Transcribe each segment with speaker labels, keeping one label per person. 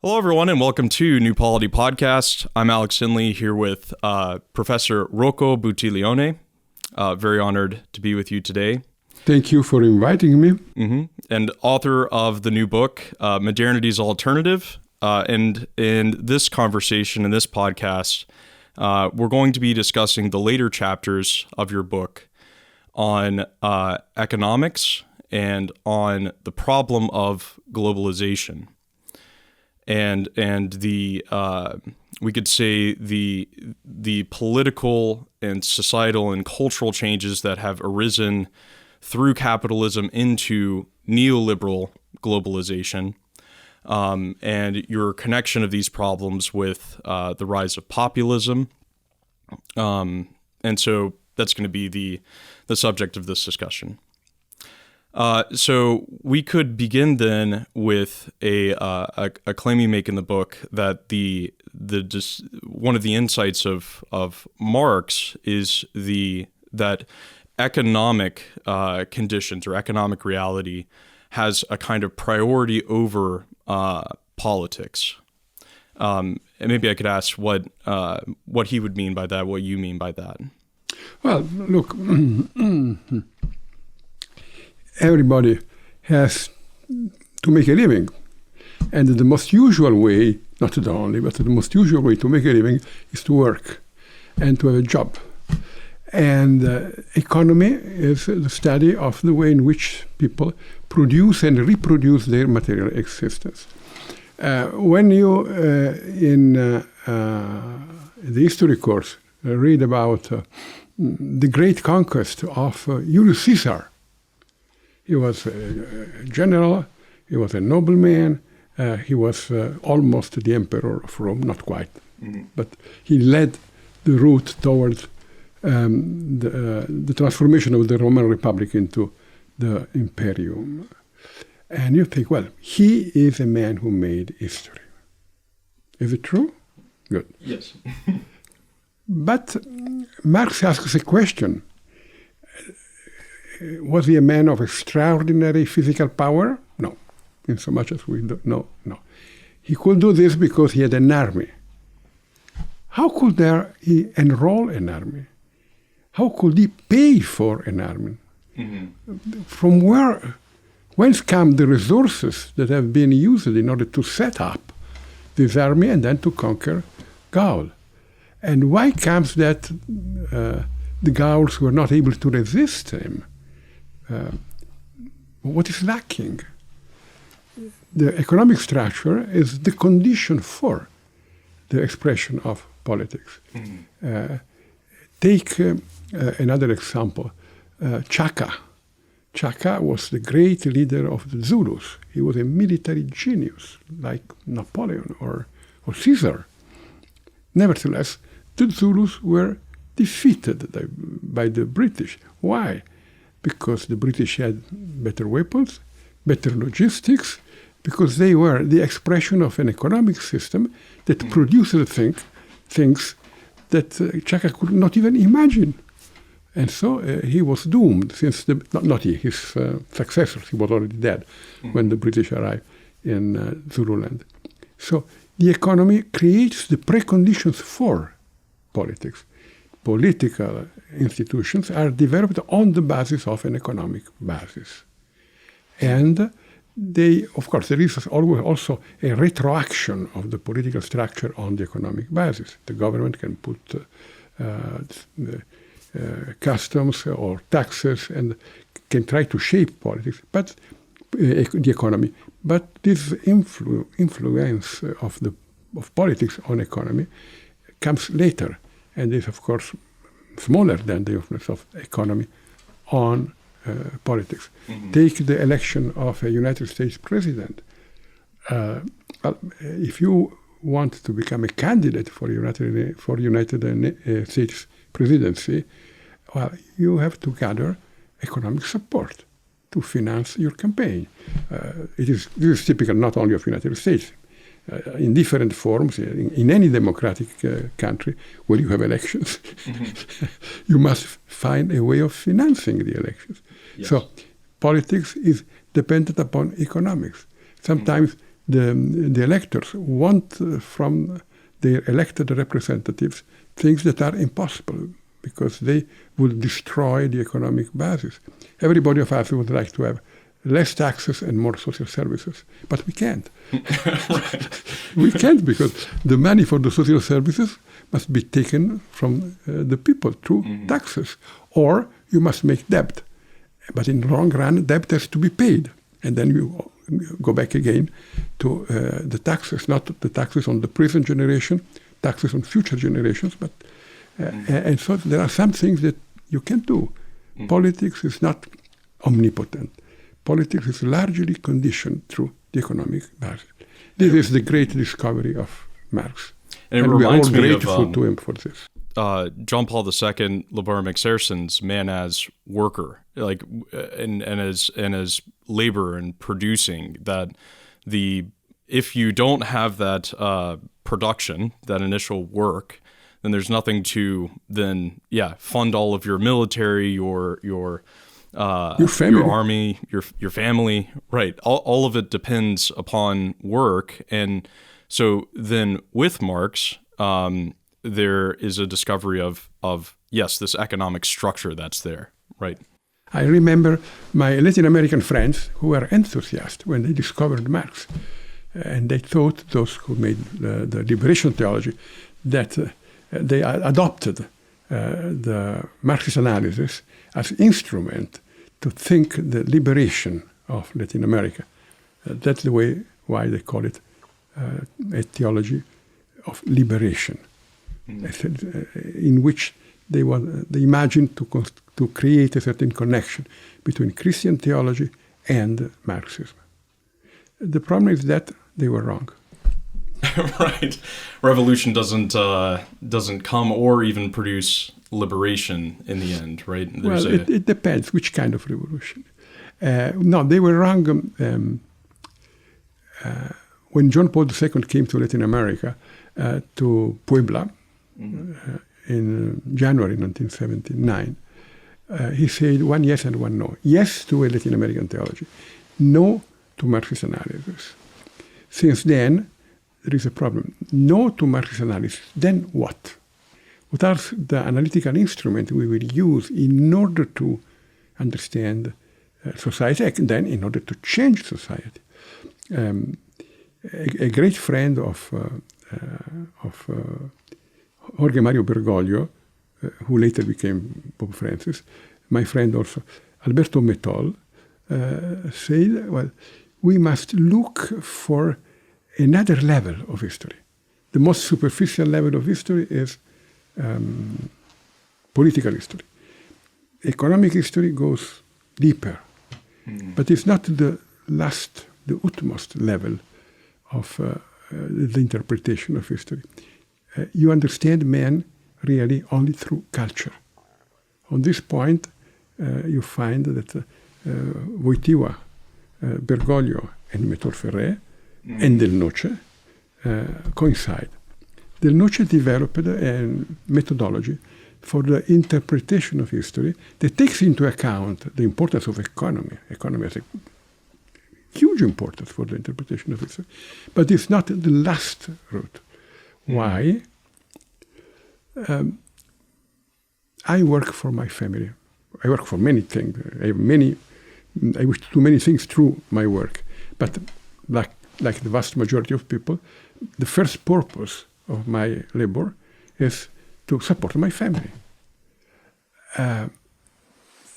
Speaker 1: Hello, everyone, and welcome to New Polity Podcast. I'm Alex Denley here with Professor Rocco Buttiglione. Very honored to be with you today.
Speaker 2: Thank you for inviting me.
Speaker 1: And author of the new book, Modernity's Alternative. And in this conversation, in this podcast, we're going to be discussing the later chapters of your book on economics and on the problem of globalization. And the we could say the political and societal and cultural changes that have arisen through capitalism into neoliberal globalization, and your connection of these problems with the rise of populism, and so that's going to be the subject of this discussion. So we could begin then with a claim you make in the book that one of the insights of Marx is that economic conditions or economic reality has a kind of priority over politics. And maybe I could ask what he would mean by that, what you mean by that.
Speaker 2: Well, look. Everybody has to make a living. And the most usual way, not the only, but the most usual way to make a living is to work and to have a job. And economy is the study of the way in which people produce and reproduce their material existence. When you, in the history course, read about the great conquest of Julius Caesar, he was a general, he was a nobleman, he was almost the emperor of Rome, not quite, but he led the route towards the transformation of the Roman Republic into the imperium. And you think, well, he is a man who made history. Is it true? Good.
Speaker 1: Yes.
Speaker 2: But Marx asks a question. Was he a man of extraordinary physical power? No, in so much as we don't know. No. He could do this because he had an army. How could he enroll an army? How could he pay for an army? From whence come the resources that have been used in order to set up this army and then to conquer Gaul? And why comes that the Gauls were not able to resist him? What is lacking? The economic structure is the condition for the expression of politics. Take another example. Chaka. Chaka was the great leader of the Zulus. He was a military genius, like Napoleon or Caesar. Nevertheless, the Zulus were defeated by the British. Why? Because the British had better weapons, better logistics, because they were the expression of an economic system that produced things that Chaka could not even imagine. And so he was doomed, since not he, his successors, he was already dead when the British arrived in Zululand. So the economy creates the preconditions for politics. Political institutions are developed on the basis of an economic basis. And of course, there is always also a retroaction of the political structure on the economic basis. The government can put customs or taxes and can try to shape politics, but the economy. But this influence of politics on economy comes later, and is, of course, smaller than the influence of economy on politics. Take the election of a United States president. If you want to become a candidate for United States presidency, well, you have to gather economic support to finance your campaign. This is typical not only of United States. In different forms, in any democratic country where you have elections, you must find a way of financing the elections. Yes. So politics is dependent upon economics. Sometimes the electors want from their elected representatives things that are impossible because they will destroy the economic basis. Everybody of us would like to have less taxes and more social services, but we can't. We can't because the money for the social services must be taken from the people through taxes, or you must make debt. But in the long run, debt has to be paid. And then you go back again to the taxes, not the taxes on the present generation, taxes on future generations. But and so there are some things that you can't do. Politics is not omnipotent. Politics is largely conditioned through the economic basis. This is the great discovery of Marx.
Speaker 1: And
Speaker 2: we are all
Speaker 1: reminds me
Speaker 2: grateful
Speaker 1: of
Speaker 2: to him for this.
Speaker 1: John Paul II, LeVar McPherson's man as worker, like and as labor and producing, that if you don't have that production, that initial work, then there's nothing to fund all of your military, your
Speaker 2: family,
Speaker 1: your army, your family, right? All of it depends upon work, and so then with Marx, there is a discovery of this economic structure that's there, right?
Speaker 2: I remember my Latin American friends who were enthusiastic when they discovered Marx, and they thought, those who made the liberation theology, that they adopted the Marxist analysis as instrument to think the liberation of Latin America. That's the way why they call it a theology of liberation, in which they imagined to create a certain connection between Christian theology and Marxism. The problem is that they were wrong.
Speaker 1: Right. Revolution doesn't come or even produce liberation in the end, right?
Speaker 2: It depends which kind of revolution. No, they were wrong. When John Paul II came to Latin America, to Puebla, in January 1979, he said one yes and one no. Yes to a Latin American theology, no to Marxist analysis. Since then, there is a problem. No to Marxist analysis, then what? What are the analytical instruments we will use in order to understand society, and then in order to change society? A great friend of Jorge Mario Bergoglio, who later became Pope Francis, my friend also, Alberto Metol, said, well, we must look for another level of history. The most superficial level of history is political history. Economic history goes deeper, but it's not the utmost level of the interpretation of history. You understand man really only through culture. On this point, you find that Wojtyła, Bergoglio, and Méthode Ferré, and Del Noce coincide. Del Noce developed a methodology for the interpretation of history that takes into account the importance of economy. Economy has a huge importance for the interpretation of history, but it's not the last route. Why? I work for my family. I work for many things. I wish to do many things through my work. But like the vast majority of people, the first purpose of my labor is to support my family. And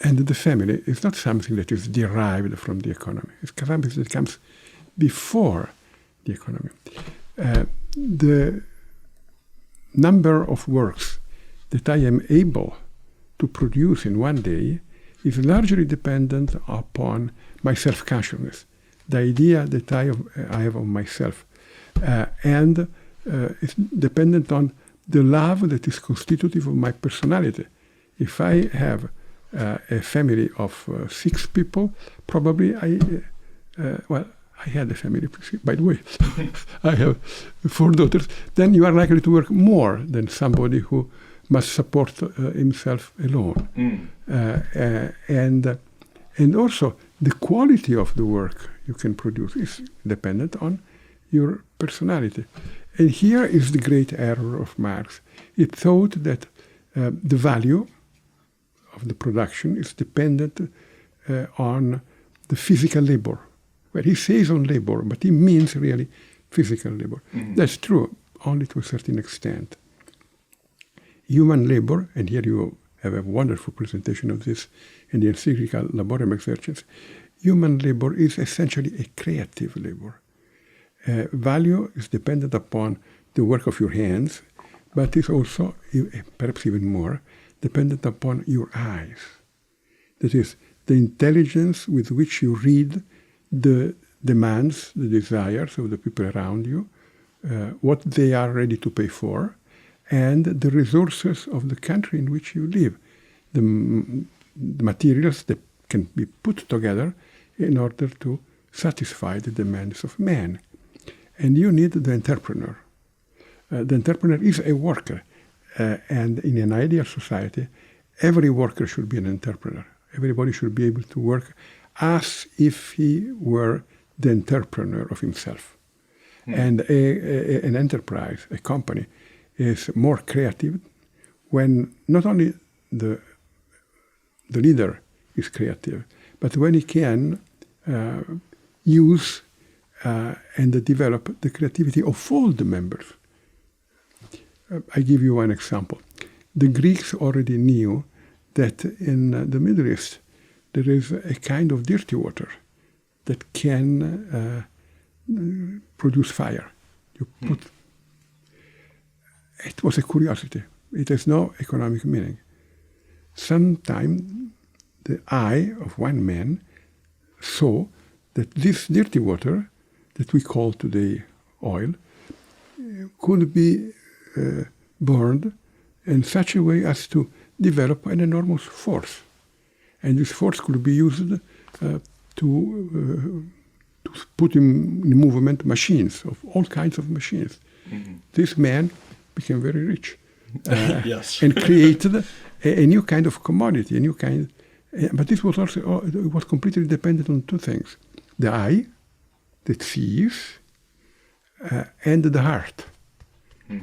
Speaker 2: the family is not something that is derived from the economy. It's something that comes before the economy. The number of works that I am able to produce in one day is largely dependent upon my self-consciousness, the idea that I have of myself. And it's dependent on the love that is constitutive of my personality. If I have a family of 6 people, probably I had a family, by the way. I have 4 daughters. Then you are likely to work more than somebody who must support himself alone. And also, the quality of the work you can produce is dependent on your personality. And here is the great error of Marx. He thought that the value of the production is dependent on the physical labor. Well, he says on labor, but he means really physical labor. That's true, only to a certain extent. Human labor, and here you have a wonderful presentation of this in the encyclical Laborem Exercens, human labor is essentially a creative labor. Value is dependent upon the work of your hands, but is also, perhaps even more, dependent upon your eyes. That is, the intelligence with which you read the demands, the desires of the people around you, what they are ready to pay for, and the resources of the country in which you live, the materials that can be put together in order to satisfy the demands of man. And you need the entrepreneur. The entrepreneur is a worker, and in an ideal society, every worker should be an entrepreneur. Everybody should be able to work as if he were the entrepreneur of himself. And an enterprise, a company, is more creative when not only the leader is creative, but when he can use and develop the creativity of all the members. I give you one example. The Greeks already knew that in the Middle East there is a kind of dirty water that can produce fire. You put. It was a curiosity. It has no economic meaning. Sometime the eye of one man saw that this dirty water, that we call today oil, could be burned in such a way as to develop an enormous force. And this force could be used to put in movement machines, of all kinds of machines. This man became very rich
Speaker 1: yes.
Speaker 2: and created a new kind of commodity, a new kind. But this was also it was completely dependent on two things: the eye that sees and the heart,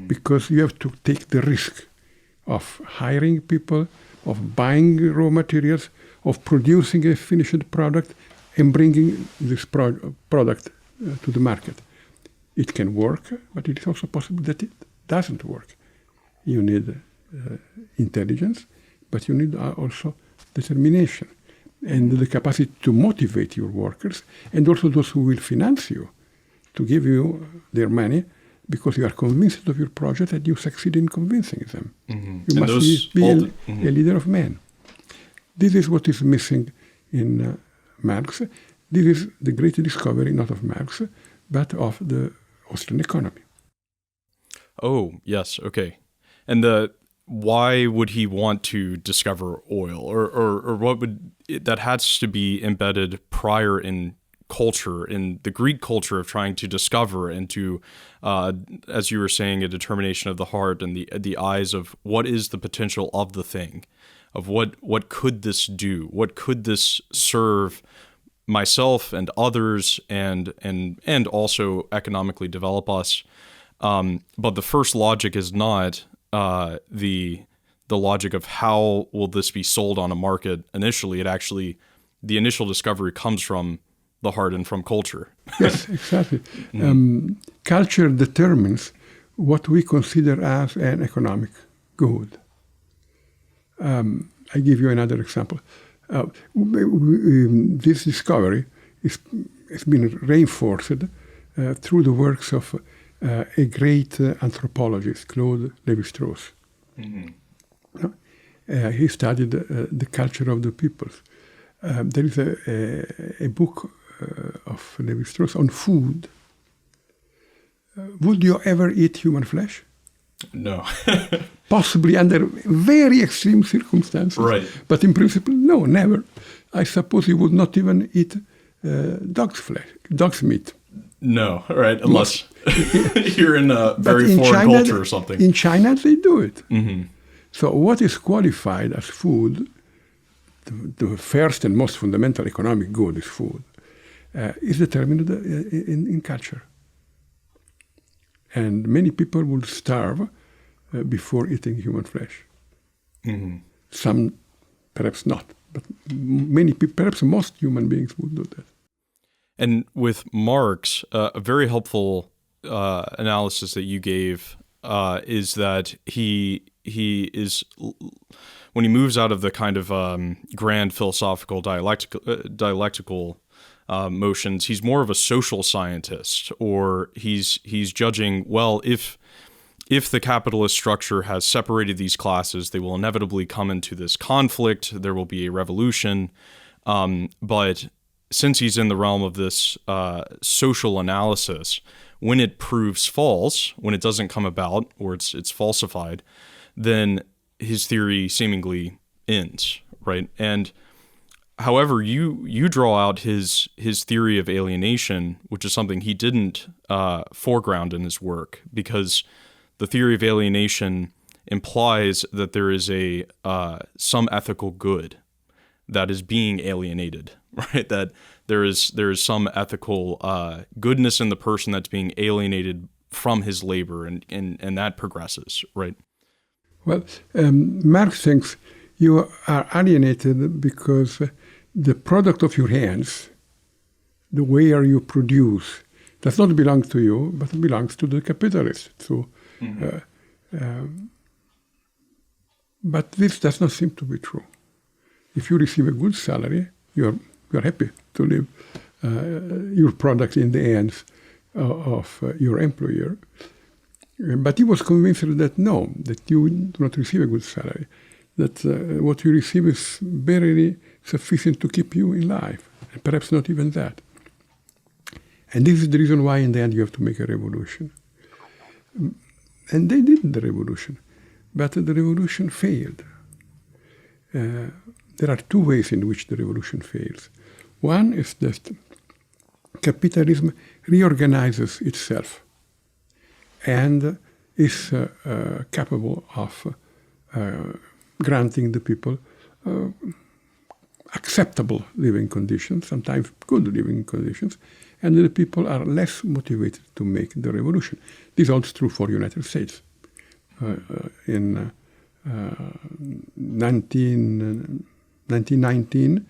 Speaker 2: because you have to take the risk of hiring people, of buying raw materials, of producing a finished product, and bringing this product to the market. It can work, but it is also possible that it doesn't work. You need intelligence, but you need also determination and the capacity to motivate your workers and also those who will finance you to give you their money because you are convinced of your project and you succeed in convincing them. You must be a leader of men. This is what is missing in Marx. This is the great discovery, not of Marx, but of the Austrian economy.
Speaker 1: Oh, yes. Okay. And why would he want to discover oil, or what would that has to be embedded prior in culture, in the Greek culture of trying to discover and to, as you were saying, a determination of the heart and the eyes of what is the potential of the thing, of what could this do, what could this serve myself and others, and also economically develop us. But the first logic is not the logic of how will this be sold on a market initially. It actually, the initial discovery comes from the heart and from culture.
Speaker 2: Yes, exactly. Culture determines what we consider as an economic good. I give you another example. This discovery has been reinforced through the works of a great anthropologist, Claude Lévi-Strauss. He studied the culture of the peoples. There is a book of Lévi-Strauss on food. Would you ever eat human flesh?
Speaker 1: No.
Speaker 2: Possibly under very extreme circumstances.
Speaker 1: Right.
Speaker 2: But in principle, no, never. I suppose you would not even eat dog's meat.
Speaker 1: No, right, unless you're in a very foreign culture or something.
Speaker 2: In China, they do it. So what is qualified as food, the first and most fundamental economic good is food, is determined in culture. And many people would starve before eating human flesh.
Speaker 1: Mm-hmm.
Speaker 2: Some perhaps not, but many people, perhaps most human beings would do that.
Speaker 1: And with Marx, a very helpful analysis that you gave is that he is, when he moves out of the kind of grand philosophical dialectical motions, he's more of a social scientist, or he's judging, well, if the capitalist structure has separated these classes, they will inevitably come into this conflict. There will be a revolution. But since he's in the realm of this social analysis, when it proves false, when it doesn't come about, or it's falsified, then his theory seemingly ends, right? And however, you draw out his theory of alienation, which is something he didn't foreground in his work, because the theory of alienation implies that there is some ethical good that is being alienated, right? That there is some ethical goodness in the person that's being alienated from his labor, and that progresses, right?
Speaker 2: Well, Marx thinks you are alienated because the product of your hands, the way you produce, does not belong to you, but it belongs to the capitalist. So, but this does not seem to be true. If you receive a good salary, you're happy to leave your product in the hands of your employer. But he was convinced that no, that you do not receive a good salary, that what you receive is barely sufficient to keep you in life, and perhaps not even that. And this is the reason why in the end you have to make a revolution. And they did the revolution, but the revolution failed. There are two ways in which the revolution fails. One is that capitalism reorganizes itself and is capable of granting the people acceptable living conditions, sometimes good living conditions, and the people are less motivated to make the revolution. This holds true for the United States. In 1919,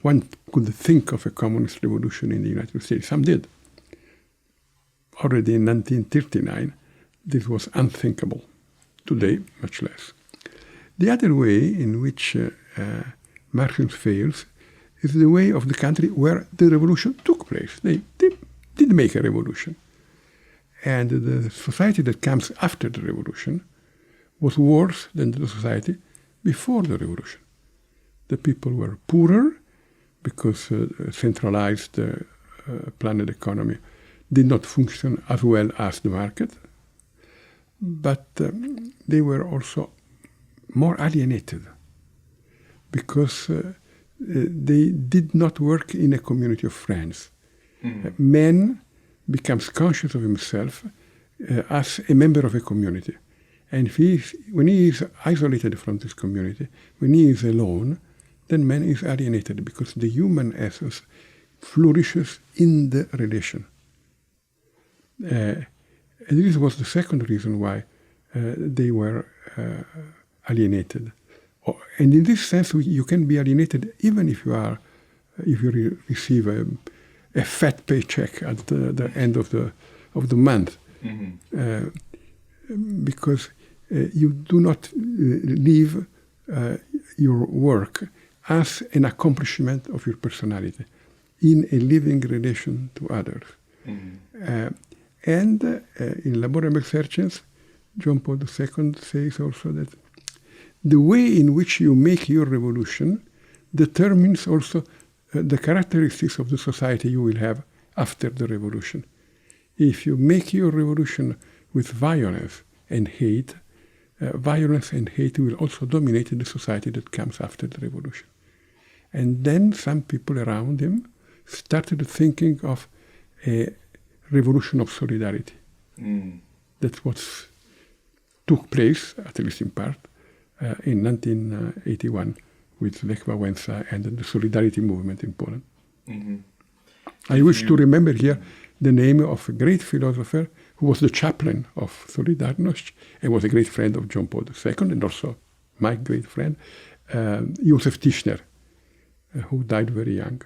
Speaker 2: one could think of a communist revolution in the United States. Some did. Already in 1939, this was unthinkable. Today, much less. The other way in which Marxism fails is the way of the country where the revolution took place. They did make a revolution. And the society that comes after the revolution was worse than the society before the revolution. The people were poorer because centralized planned economy did not function as well as the market. But they were also more alienated because they did not work in a community of friends. Man becomes conscious of himself as a member of a community. And when he is isolated from this community, when he is alone, then man is alienated because the human essence flourishes in the relation. And this was the second reason why they were alienated. And in this sense, you can be alienated even if you receive a fat paycheck at the end of the month, because you do not leave your work as an accomplishment of your personality in a living relation to others. And in Laborem Exercens, John Paul II says also that the way in which you make your revolution determines also the characteristics of the society you will have after the revolution. If you make your revolution with violence and hate will also dominate the society that comes after the revolution. And then some people around him started thinking of a revolution of solidarity. That's what took place, at least in part, in 1981 with Lech Wałęsa and the Solidarity movement in Poland. I wish to remember here the name of a great philosopher who was the chaplain of Solidarność and was a great friend of John Paul II, and also my great friend, Josef Tischner, who died very young.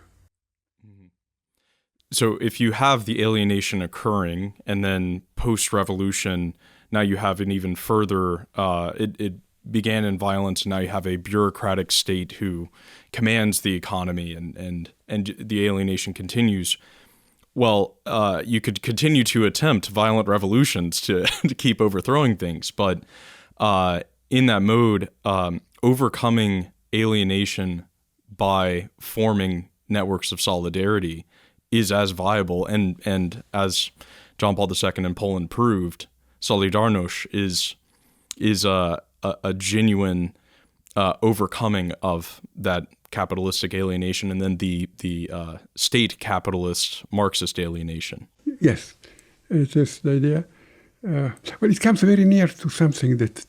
Speaker 1: So if you have the alienation occurring and then post-revolution, now you have an even further, it began in violence, and now you have a bureaucratic state who commands the economy, and the alienation continues. Well, you could continue to attempt violent revolutions to keep overthrowing things, but in that mode, overcoming alienation by forming networks of solidarity is as viable, and as John Paul II in Poland proved, Solidarność is a genuine overcoming of that capitalistic alienation, and then the state capitalist Marxist alienation.
Speaker 2: Yes, it is the idea. Well, it comes very near to something that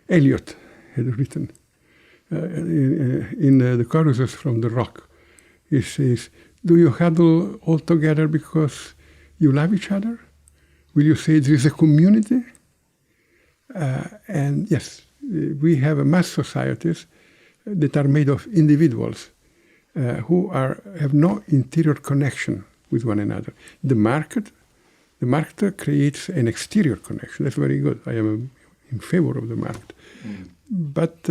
Speaker 2: Eliot had written in the choruses from the Rock. He says, "Do you huddle all together because you love each other? Will you say there is a community?" And yes, we have mass societies that are made of individuals who have no interior connection with one another. The market creates an exterior connection. That's very good. I am in favor of the market. But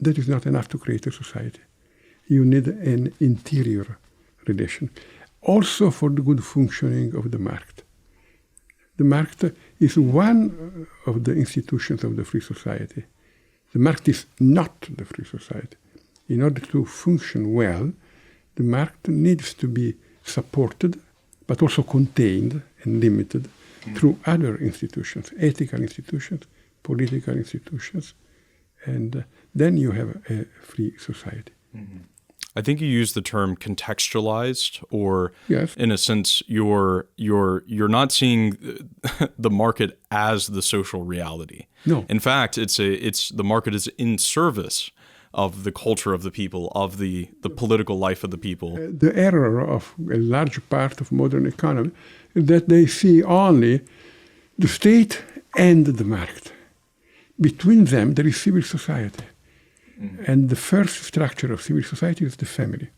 Speaker 2: that is not enough to create a society. You need an interior relation. Also for the good functioning of the market. The market is one of the institutions of the free society. The market is not the free society. In order to function well, the market needs to be supported, but also contained and limited through other institutions, ethical institutions, political institutions, and then you have a free society.
Speaker 1: I think you use the term contextualized, or
Speaker 2: yes.
Speaker 1: In a sense, you're not seeing the market as the social reality.
Speaker 2: No.
Speaker 1: In fact, it's the market is in service of the culture of the people, of the political life of the people.
Speaker 2: The error of a large part of modern economy is that they see only the state and the market. Between them, there is civil society. And the first structure of civil society is the family.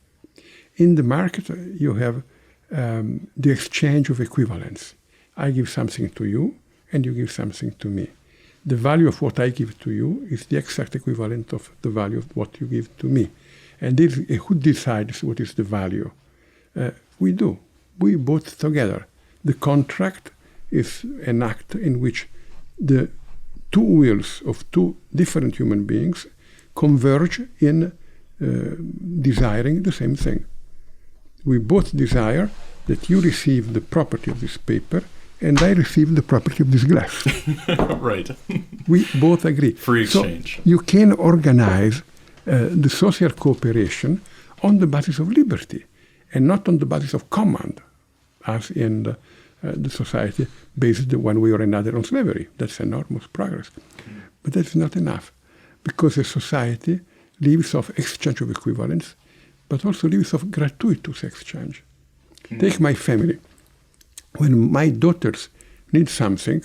Speaker 2: In the market, you have the exchange of equivalence. I give something to you, and you give something to me. The value of what I give to you is the exact equivalent of the value of what you give to me. And who decides what is the value? We do. We both together. The contract is an act in which the two wills of two different human beings converge in desiring the same thing. We both desire that you receive the property of this paper and I receive the property of this glass.
Speaker 1: Right.
Speaker 2: We both agree.
Speaker 1: Free exchange.
Speaker 2: So you can organize the social cooperation on the basis of liberty and not on the basis of command, as in the society based one way or another on slavery. That's enormous progress. But that's not enough, because a society lives of exchange of equivalence, but also lives of gratuitous exchange. Take my family. When my daughters need something,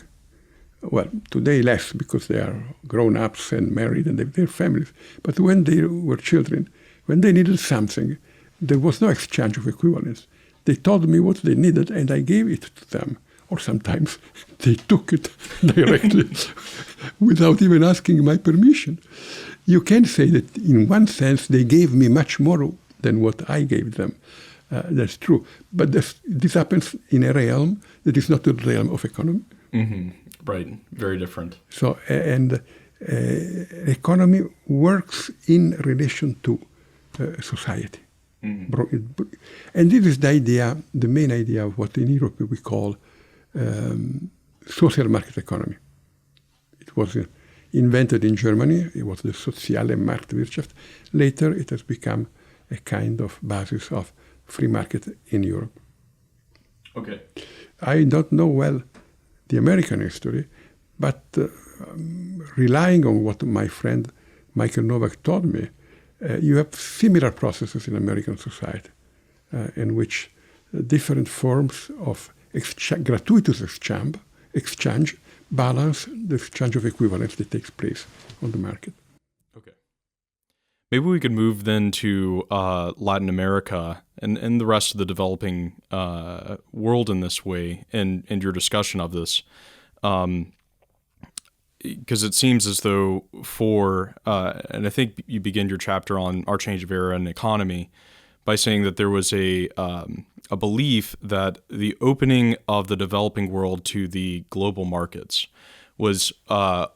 Speaker 2: well, today less because they are grown-ups and married and they have their families, but when they were children, when they needed something, there was no exchange of equivalence. They told me what they needed and I gave it to them. Or sometimes they took it directly without even asking my permission. You can say that in one sense they gave me much more than what I gave them. That's true. But this happens in a realm that is not the realm of economy.
Speaker 1: Mm-hmm. Right. Very different.
Speaker 2: So, and economy works in relation to society. Mm-hmm. And this is the idea, the main idea of what in Europe we call social market economy. It was invented in Germany. It was the Soziale Marktwirtschaft. Later, it has become a kind of basis of free market in Europe.
Speaker 1: Okay.
Speaker 2: I don't know well the American history, but relying on what my friend Michael Novak told me, you have similar processes in American society in which different forms of gratuitous exchange balance the exchange of equivalence that takes place on the market.
Speaker 1: Okay. Maybe we could move then to Latin America and the rest of the developing world in this way, and your discussion of this. Because it seems as though and I think you begin your chapter on our change of era and economy by saying that there was a belief that the opening of the developing world to the global markets was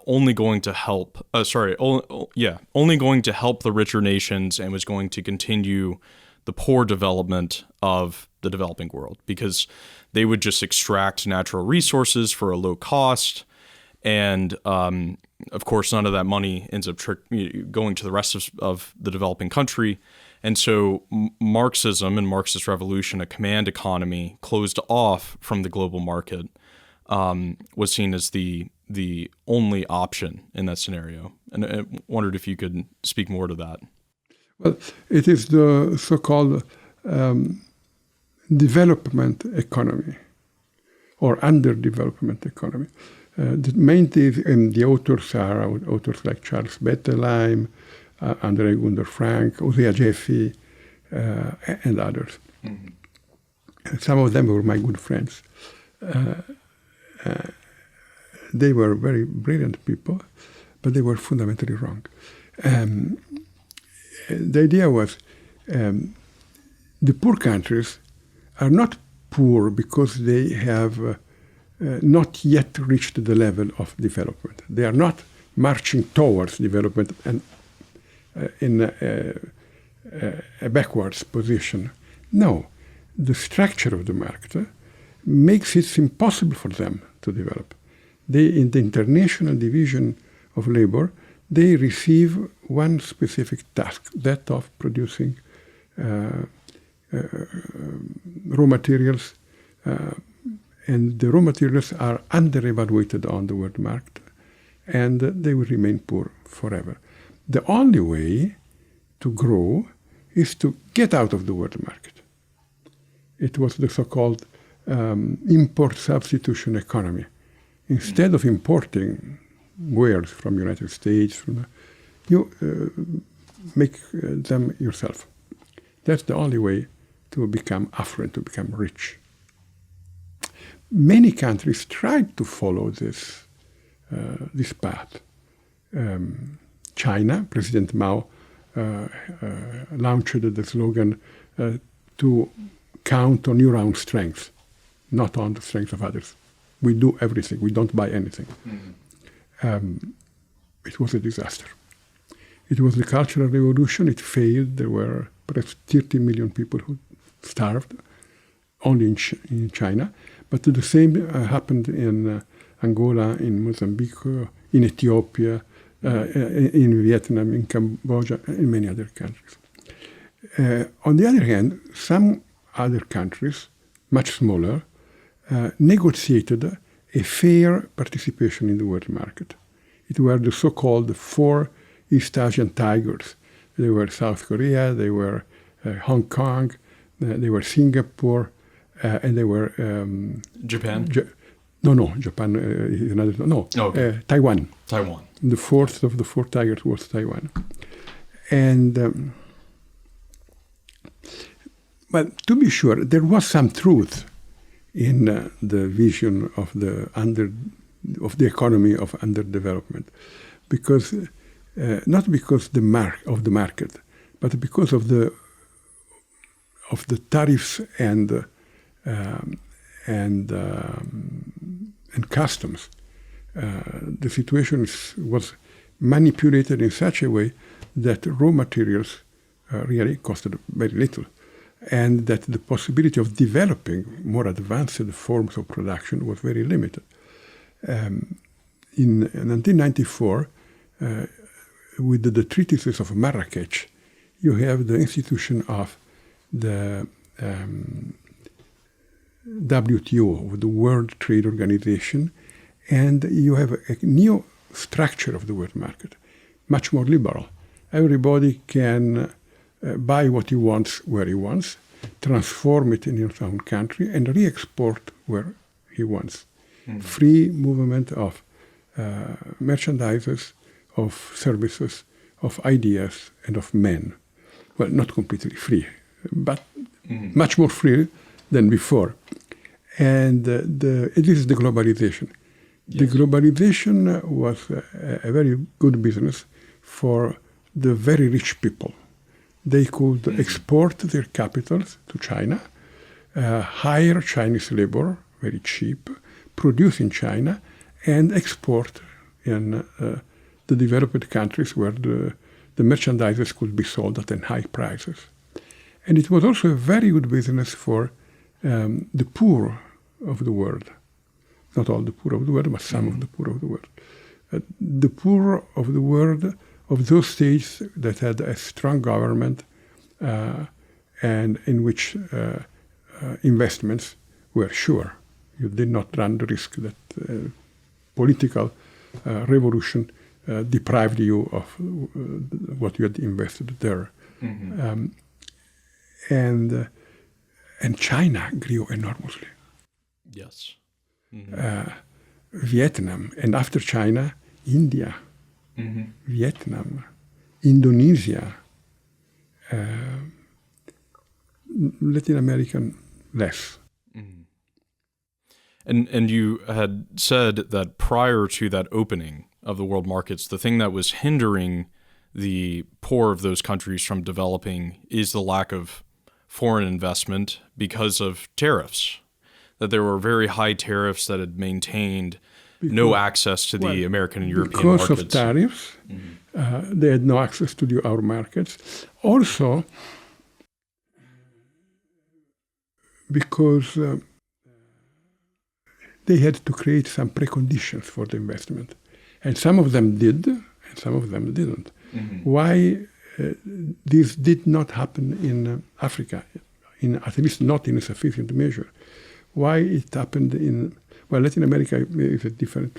Speaker 1: only going to help. Only going to help the richer nations, and was going to continue the poor development of the developing world, because they would just extract natural resources for a low cost. And of course, none of that money ends up going to the rest of the developing country. And so Marxism and Marxist revolution, a command economy closed off from the global market, was seen as the only option in that scenario. And I wondered if you could speak more to that.
Speaker 2: Well, it is the so-called development economy or underdevelopment economy. The main thing, and the authors are authors like Charles Bettelheim, André Gunder Frank, Osea Jeffy, and others. Mm-hmm. Some of them were my good friends. They were very brilliant people, but they were fundamentally wrong. The idea was the poor countries are not poor because they have not yet reached the level of development. They are not marching towards development and in a backwards position. No, the structure of the market makes it impossible for them to develop. They, in the international division of labor, they receive one specific task, that of producing raw materials, and the raw materials are under-evaluated on the world market, and they will remain poor forever. The only way to grow is to get out of the world market. It was the so-called import substitution economy. Instead of importing wares from the United States, you make them yourself. That's the only way to become affluent, to become rich. Many countries tried to follow this path. China, President Mao launched the slogan to count on your own strength, not on the strength of others. We do everything. We don't buy anything. Mm-hmm. It was a disaster. It was the Cultural Revolution. It failed. There were perhaps 30 million people who starved only in China. But the same happened in Angola, in Mozambique, in Ethiopia, in Vietnam, in Cambodia, in many other countries. On the other hand, some other countries, much smaller, negotiated a fair participation in the world market. It were the so-called four East Asian tigers. They were South Korea, they were Hong Kong, they were Singapore, and they were...
Speaker 1: Japan?
Speaker 2: Japan is another... No,
Speaker 1: okay.
Speaker 2: Taiwan.
Speaker 1: Taiwan.
Speaker 2: The fourth of the four tigers was Taiwan. And, but to be sure, there was some truth in the vision of the economy of underdevelopment, because not because of the market, but because of the tariffs and customs. The situation was manipulated in such a way that raw materials really costed very little, and that the possibility of developing more advanced forms of production was very limited. In 1994, with the treatises of Marrakech, you have the institution of the WTO, the World Trade Organization, and you have a new structure of the world market, much more liberal. Everybody can buy what he wants where he wants, transform it in his own country, and re-export where he wants. free movement of merchandises, of services, of ideas, and of men. Well, not completely free, but much more free than before. And this is the globalization. Yes. The globalization was a very good business for the very rich people. They could export their capitals to China, hire Chinese labor, very cheap, produce in China, and export in the developed countries where the merchandises could be sold at high prices. And it was also a very good business for the poor of the world. Not all the poor of the world, but some of the poor of the world. The poor of the world of those states that had a strong government and in which investments were sure. You did not run the risk that political revolution deprived you of what you had invested there. And China grew enormously.
Speaker 1: Yes.
Speaker 2: Vietnam, and after China, India, Vietnam, Indonesia, Latin American less.
Speaker 1: And you had said that prior to that opening of the world markets, the thing that was hindering the poor of those countries from developing is the lack of foreign investment because of tariffs. That there were very high tariffs that had maintained no access to the American and European markets.
Speaker 2: Because of tariffs, they had no access to our markets. Also, because they had to create some preconditions for the investment. And some of them did, and some of them didn't. Why this did not happen in Africa, at least not in a sufficient measure. Why it happened in, Latin America is different.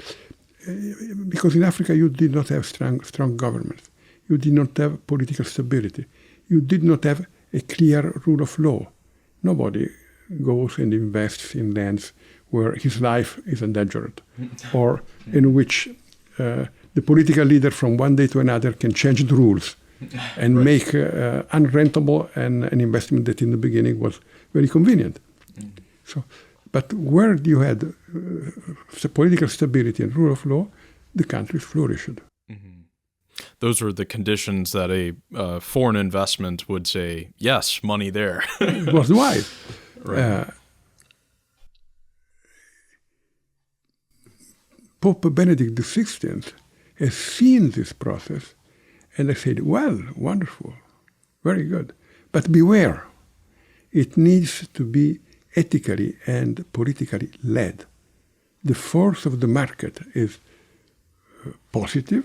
Speaker 2: Because in Africa you did not have strong governments. You did not have political stability. You did not have a clear rule of law. Nobody goes and invests in lands where his life is endangered, or in which the political leader from one day to another can change the rules and make unrentable an investment that in the beginning was very convenient. So, but where you had political stability and rule of law, the countries flourished.
Speaker 1: Those were the conditions that a foreign investment would say, yes, money there.
Speaker 2: It was wise. Right. Pope Benedict XVI has seen this process and has said, well, wonderful, very good. But beware, it needs to be ethically and politically led. The force of the market is positive,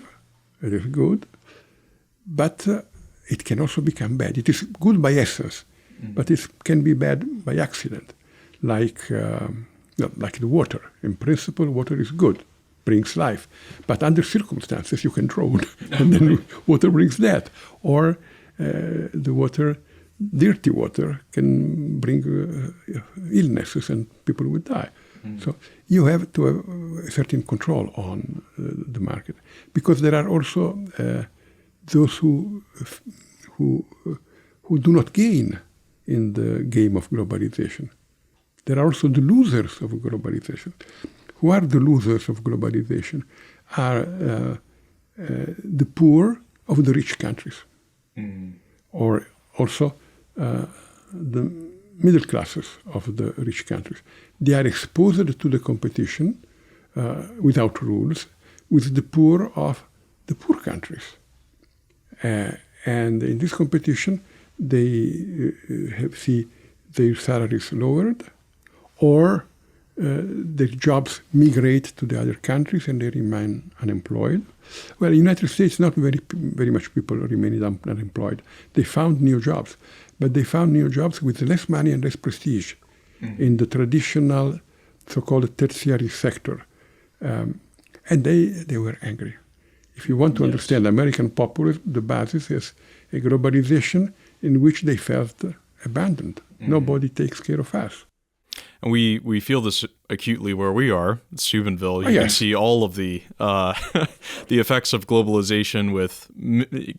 Speaker 2: it is good, but it can also become bad. It is good by essence, but it can be bad by accident, like the water. In principle, water is good, brings life, but under circumstances you can drown, and then water brings death. Or the water, dirty water, can bring illnesses and people will die. So you have to have a certain control on the market, because there are also those who do not gain in the game of globalization. There are also the losers of globalization. Who are the losers of globalization? Are the poor of the rich countries, or also the middle classes of the rich countries. They are exposed to the competition without rules with the poor of the poor countries. And in this competition, they see their salaries lowered, or their jobs migrate to the other countries and they remain unemployed. Well, in the United States, not very much people remained unemployed. They found new jobs, but they found new jobs with less money and less prestige in the traditional so-called tertiary sector. And they were angry. If you want to understand American populism, the basis is a globalization in which they felt abandoned. Nobody takes care of us.
Speaker 1: And we feel this acutely where we are, Steubenville. You can see all of the the effects of globalization with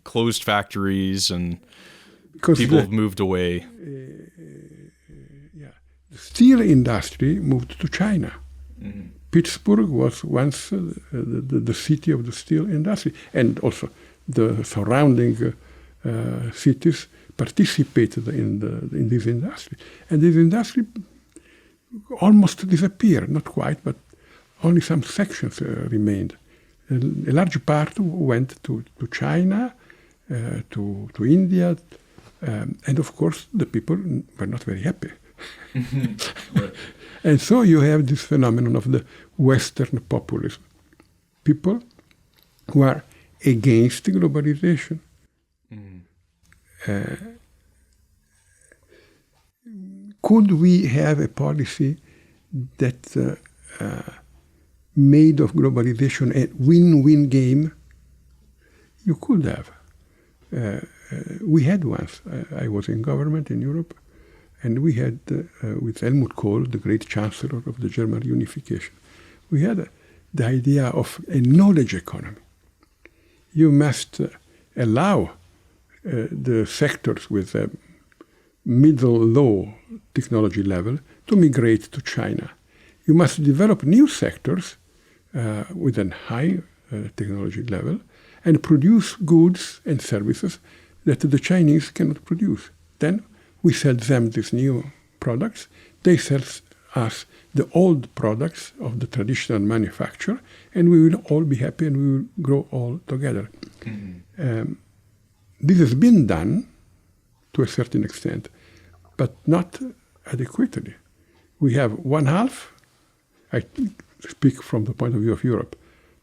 Speaker 1: closed factories and people have moved away.
Speaker 2: The steel industry moved to China. Mm-hmm. Pittsburgh was once the city of the steel industry, and also the surrounding cities participated in this industry. And this industry almost disappeared, not quite, but only some sections remained. A large part went to China, to India, and of course the people were not very happy. Right. And so you have this phenomenon of the Western populism. People who are against globalization. Could we have a policy that made of globalization a win-win game? You could have. We had once. I was in government in Europe, and we had, with Helmut Kohl, the great chancellor of the German unification, we had the idea of a knowledge economy. You must allow the sectors with a middle-low technology level to migrate to China. You must develop new sectors with a high technology level and produce goods and services that the Chinese cannot produce. Then we sell them these new products. They sell us the old products of the traditional manufacture, and we will all be happy and we will grow all together. Mm-hmm. This has been done to a certain extent, but not adequately. We have one half, I speak from the point of view of Europe,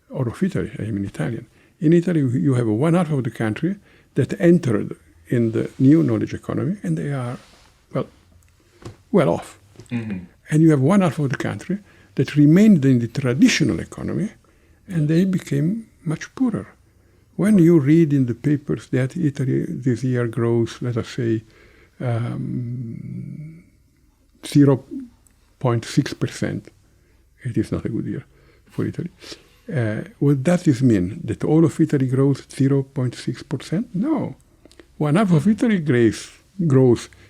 Speaker 2: or of Italy, I am an Italian. In Italy, you have one half of the country that entered in the new knowledge economy, and they are, well off. Mm-hmm. And you have one half of the country that remained in the traditional economy, and they became much poorer. When you read in the papers that Italy this year grows, let us say, 0.6%, it is not a good year for Italy. What does this mean? That all of Italy grows 0.6%? No. One half of Italy grows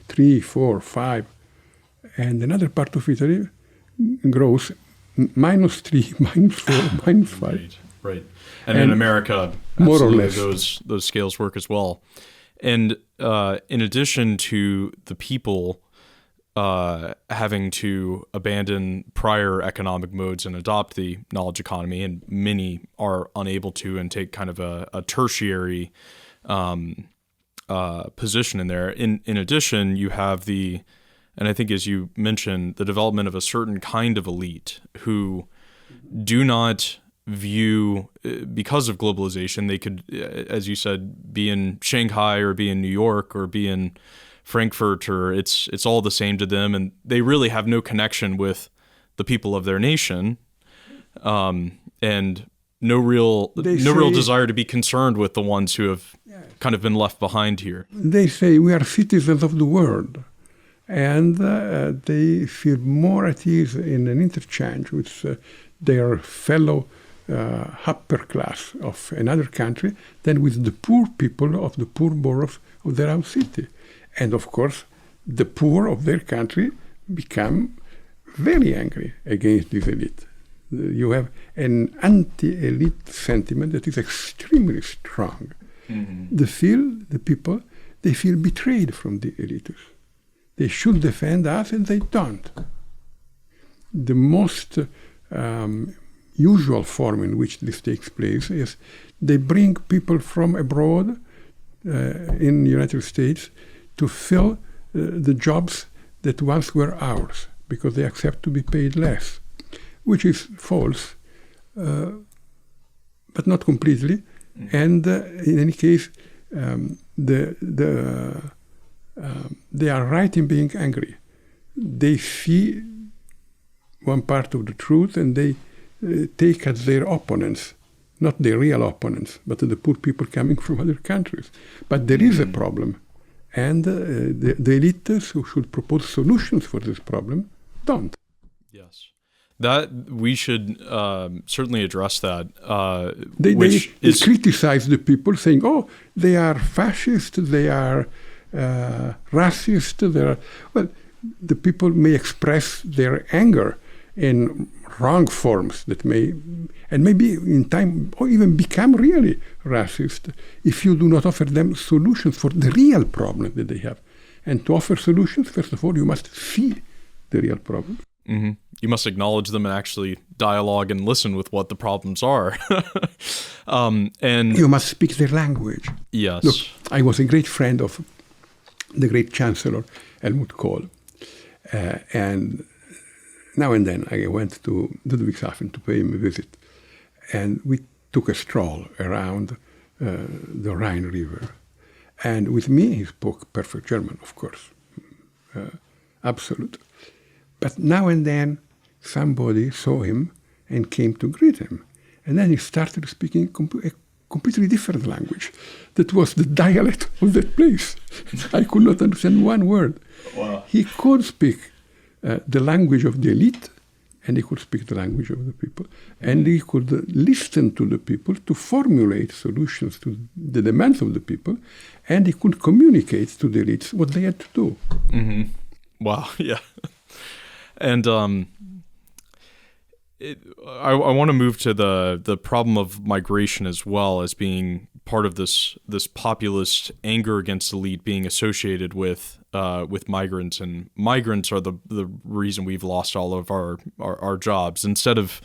Speaker 2: 3, 4, 5, and another part of Italy grows -3, -4, -5.
Speaker 1: Right. And in America,
Speaker 2: more or less,
Speaker 1: those scales work as well. And in addition to the people having to abandon prior economic modes and adopt the knowledge economy, and many are unable to and take kind of a tertiary position in there. In addition, you have and I think as you mentioned, the development of a certain kind of elite who do not view, because of globalization, they could, as you said, be in Shanghai or be in New York or be in Frankfurt, or it's all the same to them, and they really have no connection with the people of their nation, and no real desire to be concerned with the ones who have kind of been left behind here.
Speaker 2: They say we are citizens of the world, and they feel more at ease in an interchange with their fellow upper class of another country than with the poor people of the poor boroughs of their own city. And of course, the poor of their country become very angry against this elite. You have an anti-elite sentiment that is extremely strong. Mm-hmm. The people, they feel betrayed from the elites. They should defend us, and they don't. The most usual form in which this takes place is they bring people from abroad in the United States to fill the jobs that once were ours, because they accept to be paid less, which is false, but not completely. Mm-hmm. And in any case, they are right in being angry. They see one part of the truth, and they take as their opponents, not their real opponents, but the poor people coming from other countries. But there is a problem. And the elites who should propose solutions for this problem don't.
Speaker 1: Yes. That we should certainly address that.
Speaker 2: They criticize the people, saying, "Oh, they are fascist, they are racist." Well, the people may express their anger in wrong forms that maybe in time or even become really racist if you do not offer them solutions for the real problem that they have. And to offer solutions, first of all, you must see the real problem.
Speaker 1: Mm-hmm. You must acknowledge them and actually dialogue and listen with what the problems are. And
Speaker 2: you must speak their language.
Speaker 1: Yes.
Speaker 2: Look, I was a great friend of the great Chancellor Helmut Kohl. And now and then I went to Ludwigshafen to pay him a visit. And we took a stroll around the Rhine River. And with me, he spoke perfect German, of course. Absolute. But now and then, somebody saw him and came to greet him. And then he started speaking a completely different language. That was the dialect of that place. I could not understand one word.
Speaker 1: Wow.
Speaker 2: He could speak the language of the elite, and he could speak the language of the people. And he could listen to the people to formulate solutions to the demands of the people, and he could communicate to the elites what they had to do.
Speaker 1: Mm-hmm. Wow, yeah. And I want to move to the problem of migration as well as being part of this populist anger against the elite being associated with migrants, and migrants are the reason we've lost all of our jobs instead of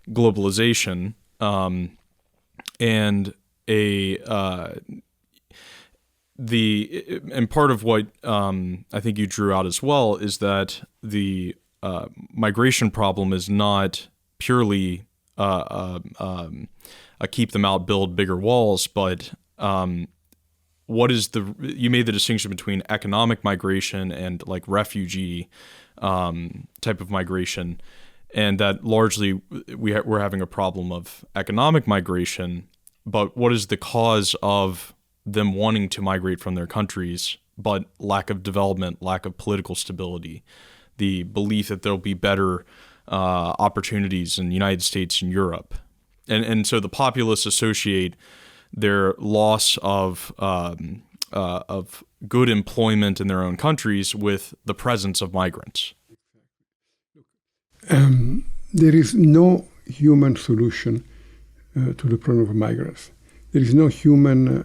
Speaker 1: globalization, and and part of what I think you drew out as well is that the migration problem is not purely a keep them out, build bigger walls, but what is you made the distinction between economic migration and like refugee type of migration, and that largely we're having a problem of economic migration, but what is the cause of them wanting to migrate from their countries, but lack of development, lack of political stability, the belief that there'll be better opportunities in the United States and Europe. And so the populists associate their loss of good employment in their own countries with the presence of migrants.
Speaker 2: There is no human solution to the problem of migrants. There is no human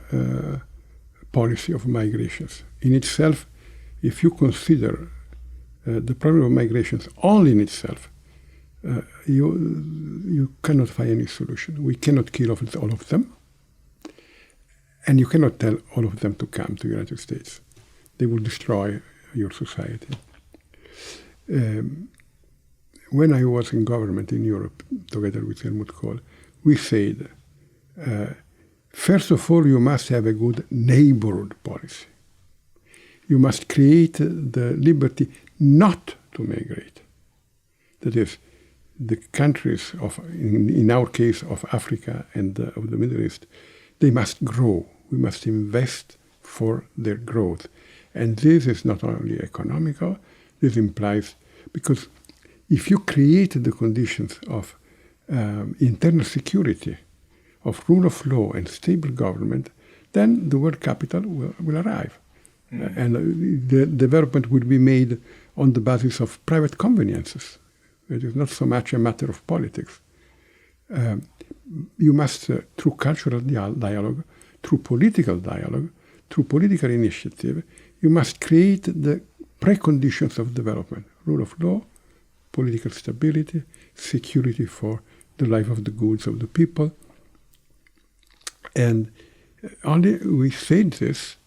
Speaker 2: policy of migrations. In itself, if you consider the problem of migrations only in itself, you cannot find any solution. We cannot kill all of them, and you cannot tell all of them to come to the United States. They will destroy your society. When I was in government in Europe, together with Helmut Kohl, we said, first of all, you must have a good neighborhood policy. You must create the liberty not to migrate. That is, the countries in our case, of Africa and of the Middle East, they must grow. We must invest for their growth. And this is not only economical, this implies, because if you create the conditions of internal security, of rule of law and stable government, then the world capital will arrive. Mm. And the development will be made on the basis of private conveniences. It is not so much a matter of politics. You must, through cultural dialogue, through political dialogue, through political initiative, you must create the preconditions of development. Rule of law, political stability, security for the life of the goods of the people. And only we said this,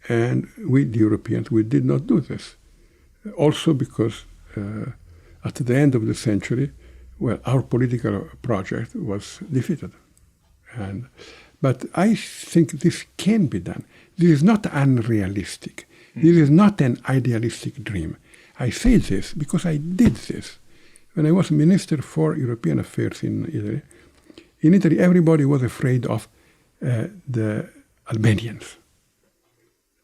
Speaker 2: and we, the Europeans, we did not do this. Also because at the end of the century, well, our political project was defeated. But I think this can be done. This is not unrealistic. This is not an idealistic dream. I say this because I did this. When I was Minister for European Affairs in Italy, everybody was afraid of the Albanians.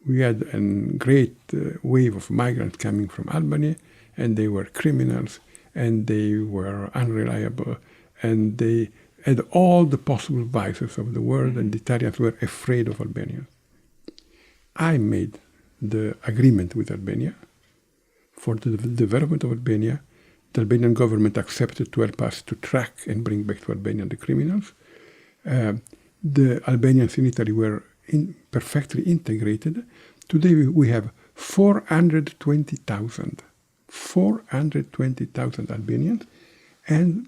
Speaker 2: We had a great wave of migrants coming from Albany, and they were criminals, and they were unreliable, and they had all the possible vices of the world, and the Italians were afraid of Albanians. I made the agreement with Albania for the development of Albania. The Albanian government accepted to help us to track and bring back to Albania the criminals. The Albanians in Italy were perfectly integrated. Today we have 420,000 Albanians, and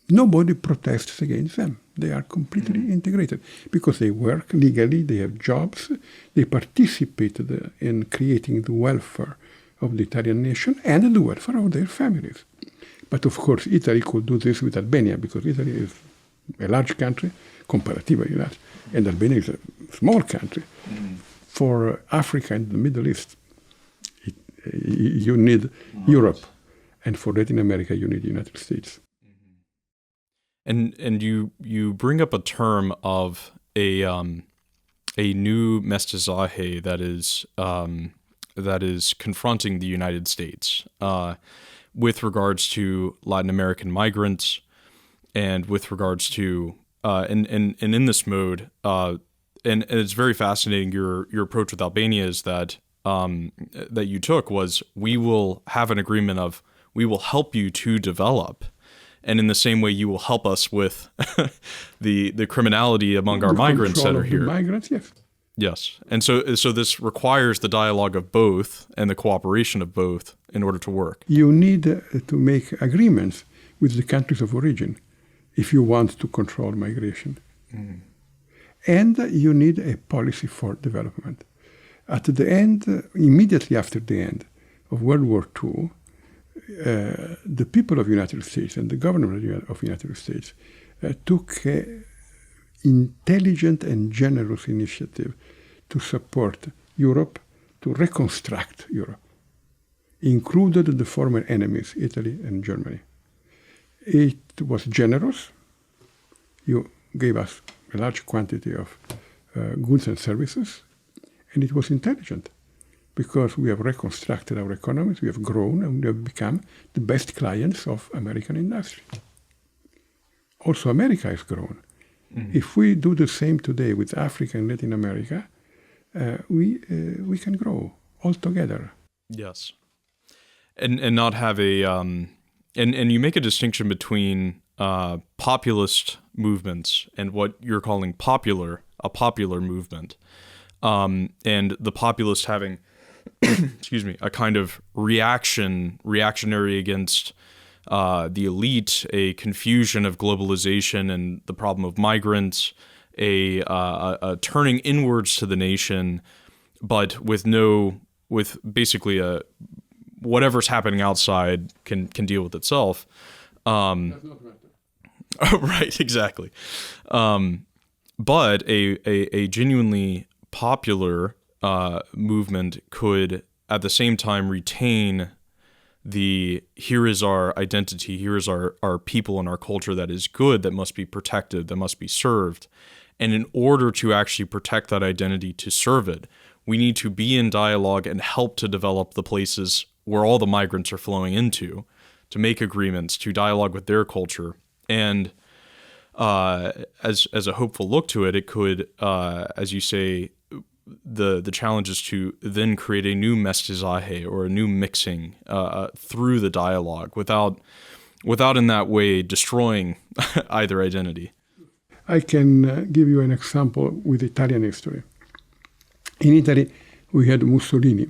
Speaker 2: nobody protests against them. They are completely integrated because they work legally, they have jobs, they participated in creating the welfare of the Italian nation and the welfare of their families. But of course, Italy could do this with Albania because Italy is a large country, comparatively large, and Albania is a small country. For Africa and the Middle East, you need Europe, and for Latin America, you need the United States.
Speaker 1: And you bring up a term of a new mestizaje that is confronting the United States with regards to Latin American migrants and with regards to and in this mode and it's very fascinating. Your approach with Albania is that you took was we will have an agreement of we will help you to develop. And in the same way, you will help us with the criminality among our migrants that are here.
Speaker 2: Migrants, yes.
Speaker 1: Yes. And so this requires the dialogue of both and the cooperation of both in order to work.
Speaker 2: You need to make agreements with the countries of origin if you want to control migration. And you need a policy for development. At the end, immediately after the end of World War II, the people of the United States and the government of the United States took an intelligent and generous initiative to support Europe, to reconstruct Europe, included the former enemies, Italy and Germany. It was generous. You gave us a large quantity of goods and services, and it was intelligent. Because we have reconstructed our economies, we have grown, and we have become the best clients of American industry. Also, America has grown. If we do the same today with Africa and Latin America, we can grow all together.
Speaker 1: Yes, and not have a and you make a distinction between populist movements and what you're calling a popular movement, and the populist having excuse me, a kind of reactionary against the elite, a confusion of globalization and the problem of migrants, a turning inwards to the nation, but with basically whatever's happening outside can deal with itself.
Speaker 2: Does not matter.
Speaker 1: Right, exactly. But a genuinely popular movement could at the same time retain here is our identity, here is our people and our culture that is good, that must be protected, that must be served. And in order to actually protect that identity, to serve it, we need to be in dialogue and help to develop the places where all the migrants are flowing into, to make agreements, to dialogue with their culture. And as a hopeful look to it, it could, as you say, the challenge is to then create a new mestizaje or a new mixing through the dialogue without in that way destroying either identity.
Speaker 2: I can give you an example with Italian history. In Italy, we had Mussolini.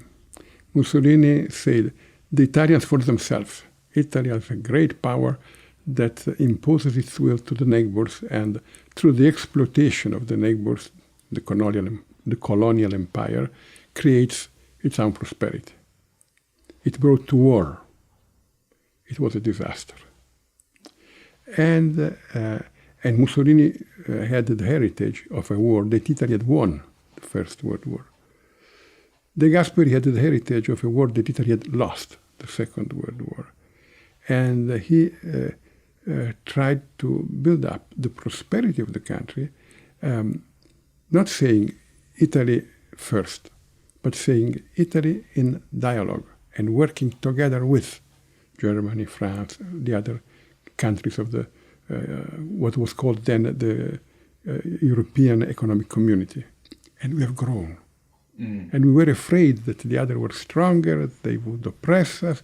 Speaker 2: Mussolini said, the Italians for themselves. Italy has a great power that imposes its will to the neighbors, and through the exploitation of the neighbors, the colonial empire creates its own prosperity. It brought to war. It was a disaster. And Mussolini had the heritage of a war that Italy had won, the First World War. De Gasperi had the heritage of a war that Italy had lost, the Second World War. And he tried to build up the prosperity of the country, not saying Italy first, but saying Italy in dialogue and working together with Germany, France, the other countries of the what was called then the European Economic Community. And we have grown. And we were afraid that the other were stronger, they would oppress us.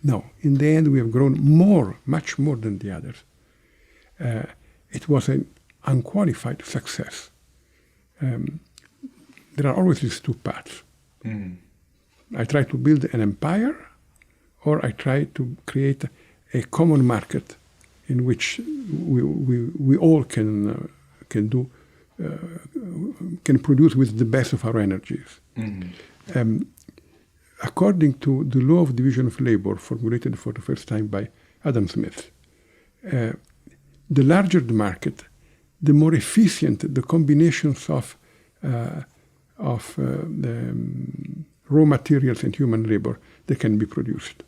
Speaker 2: No, in the end we have grown more, much more than the others. It was an unqualified success. There are always these two paths. I try to build an empire, or I try to create a common market in which we all can produce with the best of our energies. According to the law of division of labor, formulated for the first time by Adam Smith, the larger the market, the more efficient the combinations of raw materials and human labor that can be produced.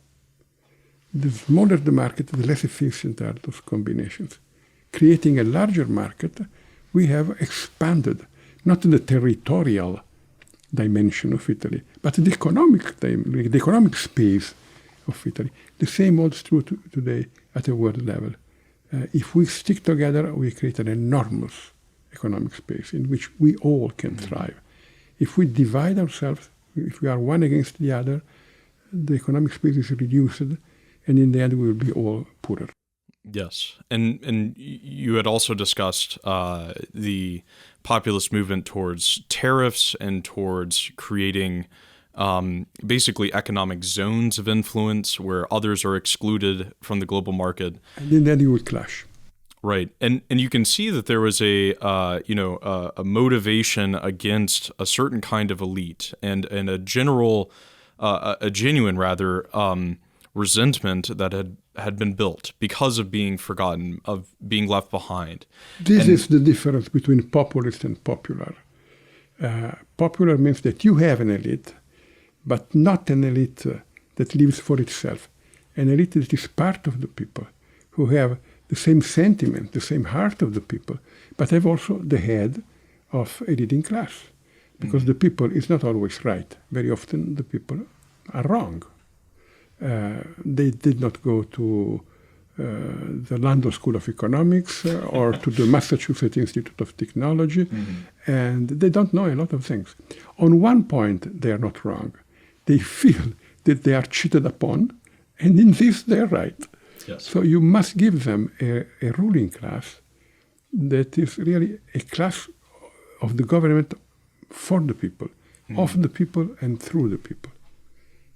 Speaker 2: The smaller the market, the less efficient are those combinations. Creating a larger market, we have expanded not the territorial dimension of Italy, but the economic space of Italy. The same holds true today at a world level. If we stick together, we create an enormous economic space in which we all can thrive. If we divide ourselves, if we are one against the other, the economic space is reduced, and in the end we will be all poorer.
Speaker 1: Yes, and you had also discussed the populist movement towards tariffs and towards creating basically economic zones of influence where others are excluded from the global market.
Speaker 2: And in the end you will clash.
Speaker 1: Right, and you can see that there was a motivation against a certain kind of elite and a genuine resentment that had been built because of being forgotten, of being left behind.
Speaker 2: This is the difference between populist and popular. Popular means that you have an elite, but not an elite that lives for itself. An elite that is part of the people, who have the same sentiment, the same heart of the people, but have also the head of a leading class. Because the people is not always right. Very often the people are wrong. They did not go to the London School of Economics or to the Massachusetts Institute of Technology, and they don't know a lot of things. On one point, they are not wrong. They feel that they are cheated upon, and in this they are right.
Speaker 1: Yes.
Speaker 2: So you must give them a ruling class that is really a class of the government for the people, of the people and through the people.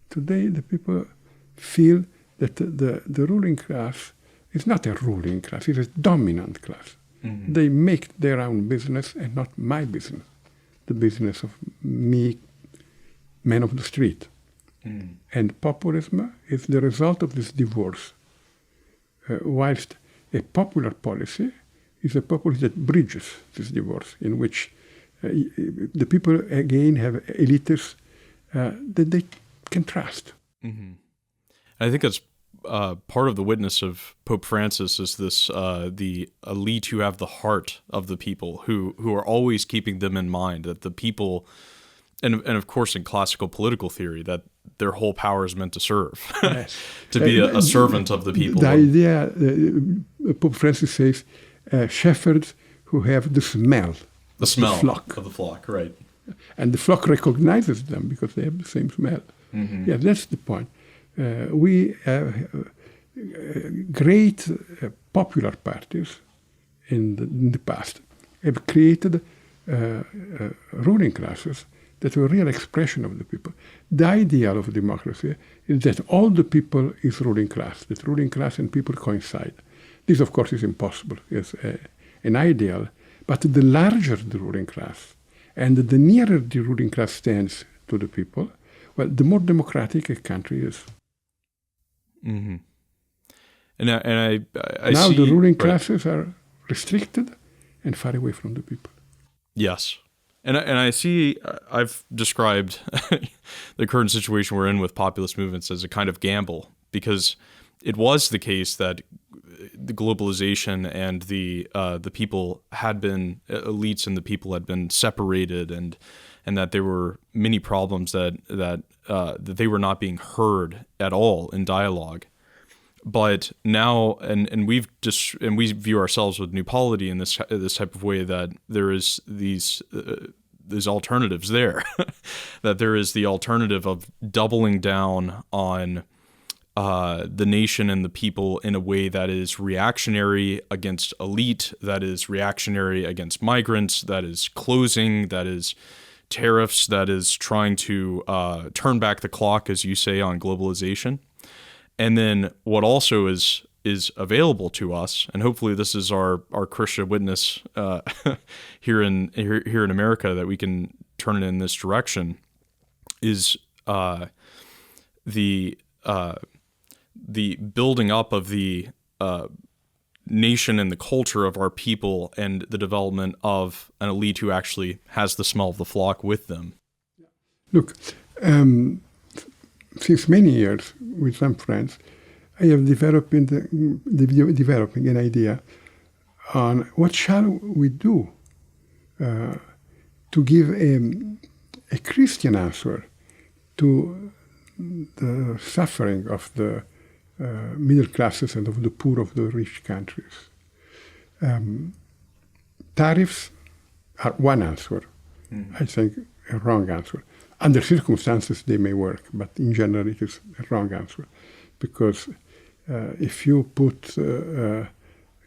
Speaker 2: Today, the people feel that the ruling class is not a ruling class, it's a dominant class. They make their own business and not my business, the business of me, man of the street. And populism is the result of this divorce. Whilst a popular policy is a policy that bridges this divorce, in which the people again have elites that they can trust.
Speaker 1: I think that's part of the witness of Pope Francis is this the elite who have the heart of the people, who are always keeping them in mind, that the people, and of course in classical political theory, that their whole power is meant to serve,
Speaker 2: Yes.
Speaker 1: to be a servant of the people.
Speaker 2: The idea, Pope Francis says, shepherds who have the smell
Speaker 1: the smell
Speaker 2: of
Speaker 1: the flock, right.
Speaker 2: And the flock recognizes them because they have the same smell. Yeah, that's the point. We have great popular parties in the past have created ruling classes that were a real expression of the people. The ideal of democracy is that all the people is ruling class, that ruling class and people coincide. This, of course, is impossible. It's an ideal, but the larger the ruling class and the nearer the ruling class stands to the people, well, the more democratic a country is.
Speaker 1: And I
Speaker 2: now
Speaker 1: see,
Speaker 2: the ruling classes are restricted and far away from the people.
Speaker 1: Yes. And I see, I've described the current situation we're in with populist movements as a kind of gamble, because it was the case that the globalization and the people had been, elites and the people had been separated, and that there were many problems that that they were not being heard at all in dialogue. But now, and we view ourselves with New Polity in this type of way, that there is these alternatives there, that there is the alternative of doubling down on the nation and the people in a way that is reactionary against elite, that is reactionary against migrants, that is closing, that is tariffs, that is trying to turn back the clock, as you say, on globalization. And then what also is available to us, and hopefully this is our Christian witness here in America, that we can turn it in this direction, is the building up of the nation and the culture of our people, and the development of an elite who actually has the smell of the flock with them.
Speaker 2: Look, since many years, with some friends, I have developing an idea on what shall we do to give a Christian answer to the suffering of the middle classes and of the poor of the rich countries. Tariffs are one answer, I think a wrong answer. Under circumstances, they may work, but in general, it is a wrong answer. Because if you put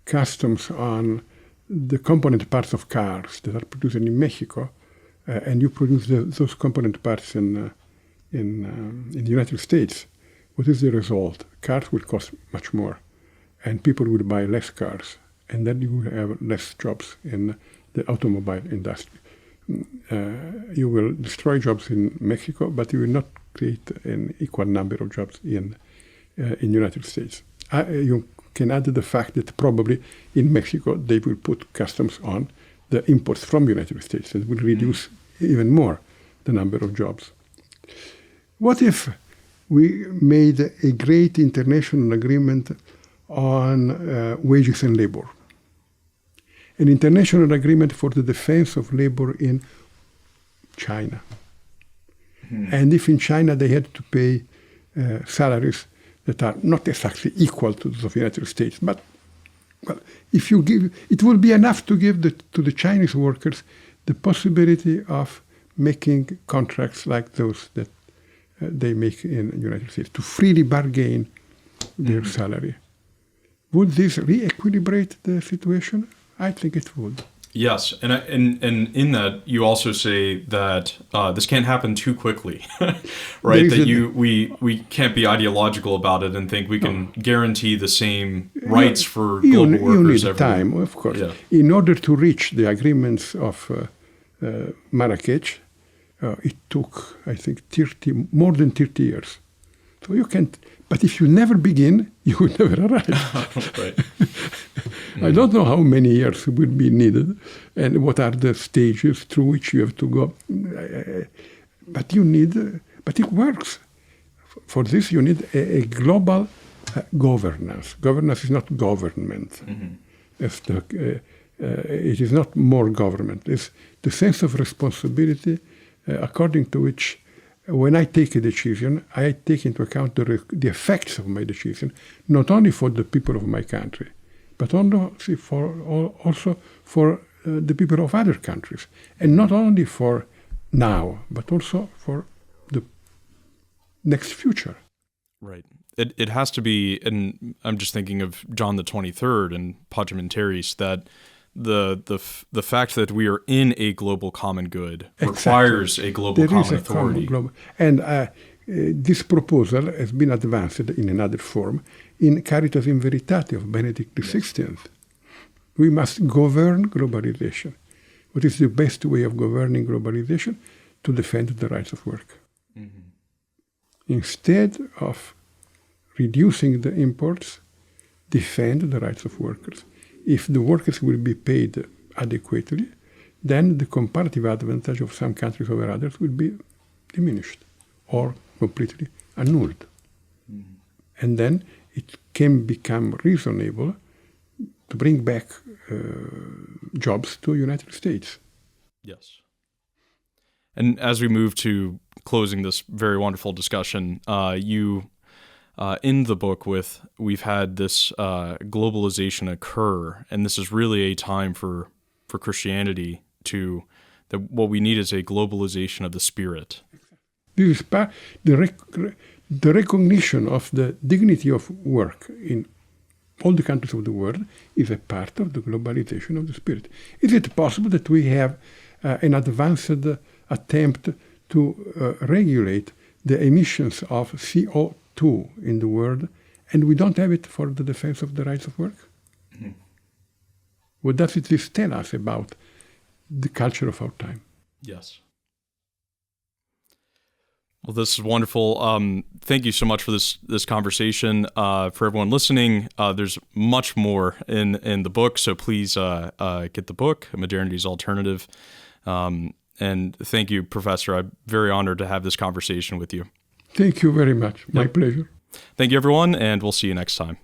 Speaker 2: customs on the component parts of cars that are produced in Mexico, and you produce those component parts in the United States, what is the result? Cars will cost much more, and people will buy less cars, and then you will have less jobs in the automobile industry. You will destroy jobs in Mexico, but you will not create an equal number of jobs in the United States. You can add the fact that probably in Mexico they will put customs on the imports from the United States, and will reduce even more the number of jobs. What if we made a great international agreement on wages and labor? An international agreement for the defense of labor in China. And if in China they had to pay salaries that are not exactly equal to those of the United States, but well, if you give, it will be enough to give to the Chinese workers the possibility of making contracts like those that they make in the United States, to freely bargain their salary. Would this re-equilibrate the situation? I think it would.
Speaker 1: Yes, and in that you also say that this can't happen too quickly, right? That we can't be ideological about it and think we can guarantee the same rights for global workers.
Speaker 2: You need time, of course. Yeah. In order to reach the agreements of Marrakech, it took, I think, more than 30 years. So you can't. But if you never begin, you will never arrive. Right. I don't know how many years would be needed and what are the stages through which you have to go. But it works. For this, you need a global governance. Governance is not government. It is not more government. It's the sense of responsibility according to which when I take a decision, I take into account the effects of my decision, not only for the people of my country, but also for the people of other countries. And not only for now, but also for the next future.
Speaker 1: Right. It has to be, and I'm just thinking of John the 23rd and Pacem in Terris, that the fact that we are in a global common good requires a global common authority.
Speaker 2: And this proposal has been advanced in another form in Caritas in Veritate of Benedict XVI. We must govern globalization. What is the best way of governing globalization? To defend the rights of work. Instead of reducing the imports, defend the rights of workers. If the workers will be paid adequately, then the comparative advantage of some countries over others will be diminished or completely annulled. And then it can become reasonable to bring back jobs to the United States.
Speaker 1: Yes. And as we move to closing this very wonderful discussion, you in the book we've had this globalization occur, and this is really a time for Christianity what we need is a globalization of the spirit.
Speaker 2: This is the recognition of the dignity of work in all the countries of the world is a part of the globalization of the spirit. Is it possible that we have an advanced attempt to regulate the emissions of CO2 in the world, and we don't have it for the defense of the rights of work? Mm-hmm. What does this tell us about the culture of our time?
Speaker 1: Yes. Well, this is wonderful. Thank you so much for this conversation. For everyone listening, there's much more in the book, so please get the book, Modernity's Alternative. And thank you, Professor. I'm very honored to have this conversation with you.
Speaker 2: Thank you very much. My pleasure.
Speaker 1: Thank you, everyone, and we'll see you next time.